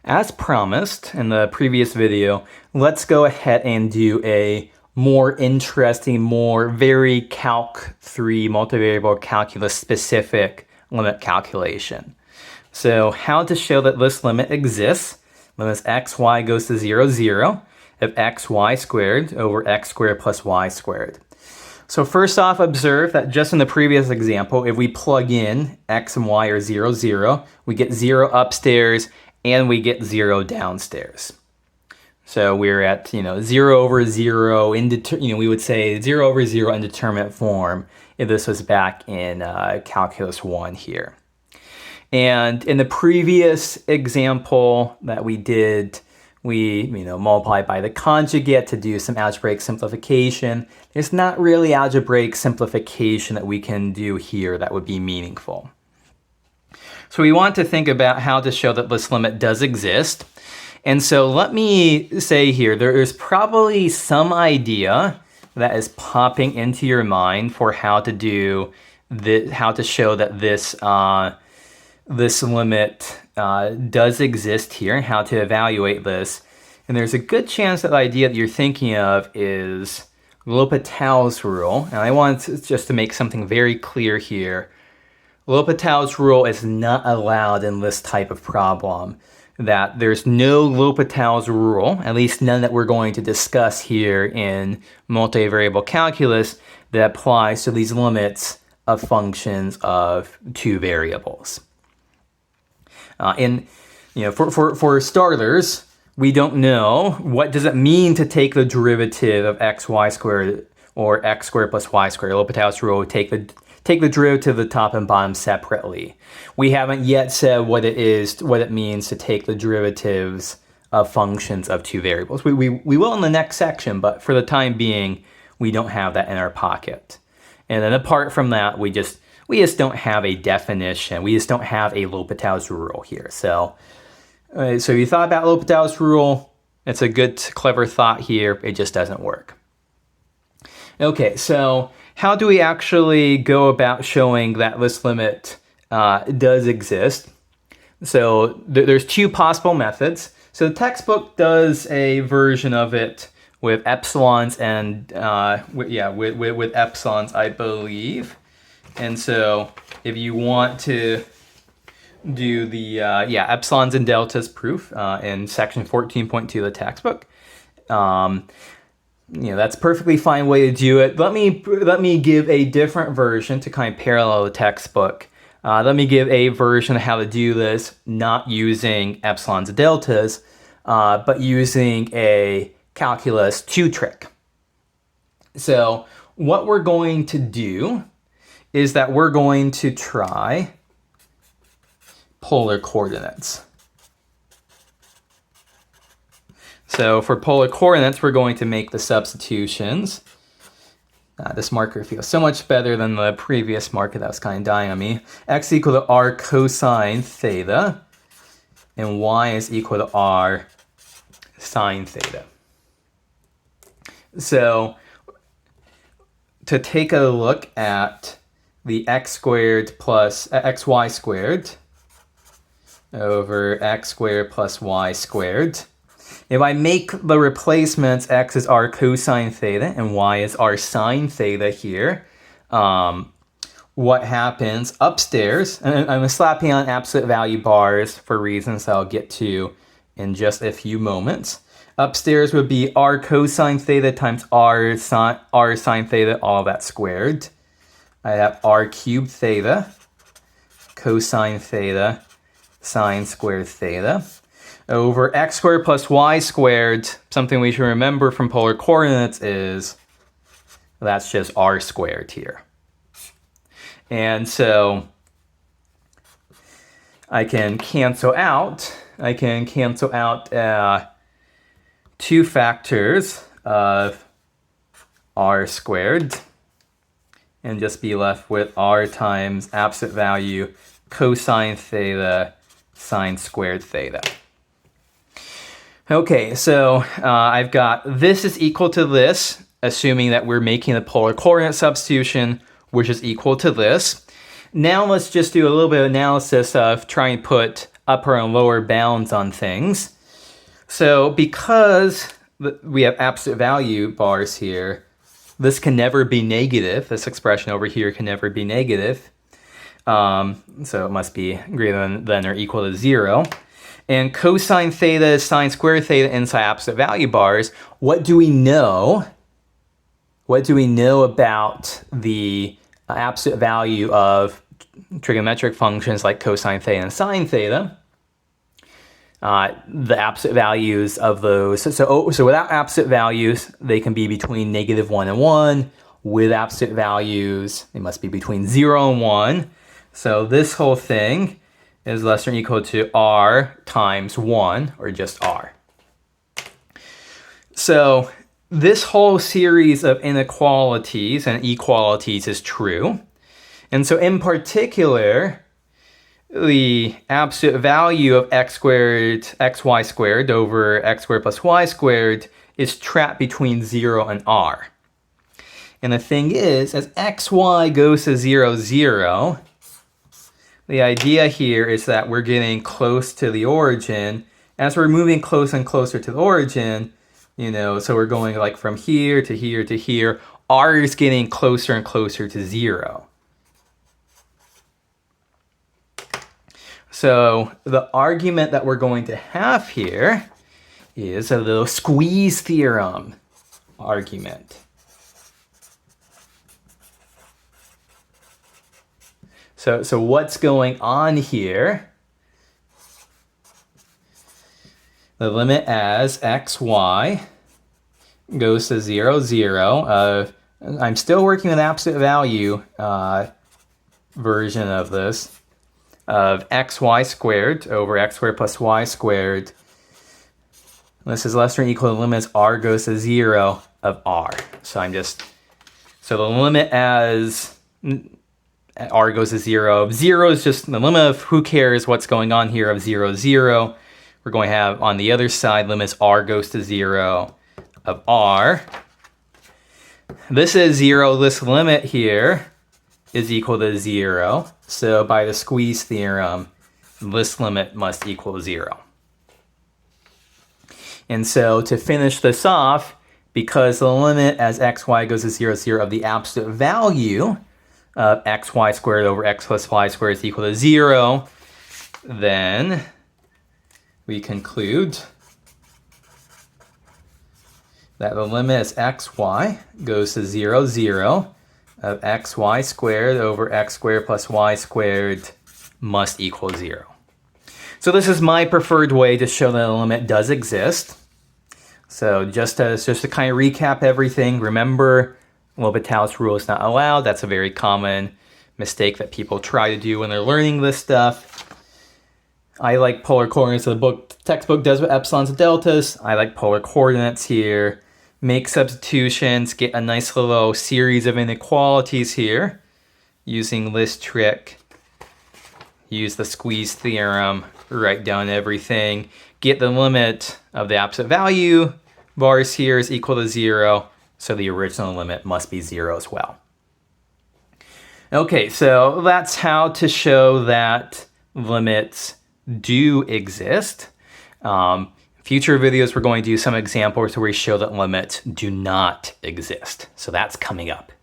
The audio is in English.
As promised in the previous video, let's go ahead and do a more interesting, very Calc 3 multivariable calculus specific limit calculation. So how to show that this limit exists, limit x, y goes to 0, 0, of x, y squared over x squared plus y squared. So first off, observe that just in the previous example, if we plug in x and y are 0, 0, we get 0 upstairs and we get 0 downstairs. So we're at 0 over 0 we would say 0 over 0 indeterminate form if this was back in calculus 1 here. And in the previous example that we did, we multiply by the conjugate to do some algebraic simplification. There's not really algebraic simplification that we can do here that would be meaningful. So we want to think about how to show that this limit does exist. And so let me say here, there is probably some idea that is popping into your mind for how to do how to show that this this limit does exist here and how to evaluate this. And there's a good chance that the idea that you're thinking of is L'Hopital's rule. And I want just to make something very clear here. L'Hopital's rule is not allowed in this type of problem. That there's no L'Hopital's rule, at least none that we're going to discuss here in multivariable calculus, that applies to these limits of functions of two variables. For starters, we don't know what does it mean to take the derivative of x, y squared or x squared plus y squared. L'Hopital's rule would take the derivative of the top and bottom separately. We haven't yet said what it means to take the derivatives of functions of two variables. We will in the next section, but for the time being, we don't have that in our pocket. And then apart from that, we just don't have a definition. We just don't have a L'Hopital's rule here. So you thought about L'Hopital's rule. It's a good, clever thought here. It just doesn't work. Okay, so how do we actually go about showing that this limit does exist? So there's two possible methods. So the textbook does a version of it with epsilons and with epsilons, I believe. And so if you want to do the epsilons and deltas proof in section 14.2 of the textbook, that's a perfectly fine way to do it. Let me give a different version to kind of parallel the textbook. Let me give a version of how to do this, not using epsilons and deltas, but using a calculus 2 trick. So what we're going to do is that we're going to try polar coordinates. So for polar coordinates, we're going to make the substitutions. This marker feels so much better than the previous marker that was kind of dying on me. X equal to r cosine theta, and y is equal to r sine theta. So to take a look at the x squared plus xy squared over x squared plus y squared. If I make the replacements, x is r cosine theta and y is r sine theta here, what happens upstairs, and I'm slapping on absolute value bars for reasons I'll get to in just a few moments. Upstairs would be r cosine theta times r sine theta, all that squared. I have r cubed theta, cosine theta, sine squared theta, over x squared plus y squared. Something we should remember from polar coordinates is that's just r squared here. And so I can cancel out 2 factors of r squared and just be left with r times absolute value cosine theta sine squared theta. Okay, so I've got this is equal to this, assuming that we're making the polar coordinate substitution, which is equal to this. Now let's just do a little bit of analysis of trying to put upper and lower bounds on things. So because we have absolute value bars here, this can never be negative. This expression over here can never be negative. So it must be greater than or equal to 0. And cosine theta, sine squared theta inside absolute value bars. What do we know? What do we know about the absolute value of trigonometric functions like cosine theta and sine theta? The absolute values of those. So without absolute values, they can be between -1 and 1. With absolute values, they must be between 0 and 1. So this whole thing is less than or equal to r times 1, or just r. So this whole series of inequalities and equalities is true. And so in particular, the absolute value of xy squared over x squared plus y squared is trapped between 0 and r. And the thing is, as xy goes to 0, 0, the idea here is that we're getting close to the origin. As we're moving closer and closer to the origin, so we're going like from here to here to here, r is getting closer and closer to 0. So the argument that we're going to have here is a little squeeze theorem argument. So what's going on here? The limit as xy goes to 0, 0. I'm still working with absolute value version of this, of xy squared over x squared plus y squared. This is less than or equal to the limit as r goes to 0 of r. So the limit as r goes to 0. 0 is just the limit of who cares what's going on here of 0, 0. We're going to have on the other side limits r goes to 0 of r. This is 0. This limit here is equal to 0. So by the squeeze theorem, this limit must equal 0. And so to finish this off, because the limit as xy goes to 0, 0 of the absolute value of xy squared over x plus y squared is equal to 0, then we conclude that the limit as xy goes to 0, 0 of xy squared over x squared plus y squared must equal 0. So this is my preferred way to show that the limit does exist. So just to kind of recap everything, remember L'Hopital's rule is not allowed. That's a very common mistake that people try to do when they're learning this stuff. I like polar coordinates. The textbook does with epsilons and deltas. I like polar coordinates here. Make substitutions, get a nice little series of inequalities here using this trick. Use the squeeze theorem, write down everything. Get the limit of the absolute value bars here is equal to 0. So the original limit must be 0 as well. Okay, so that's how to show that limits do exist. Future videos, we're going to do some examples where we show that limits do not exist. So that's coming up.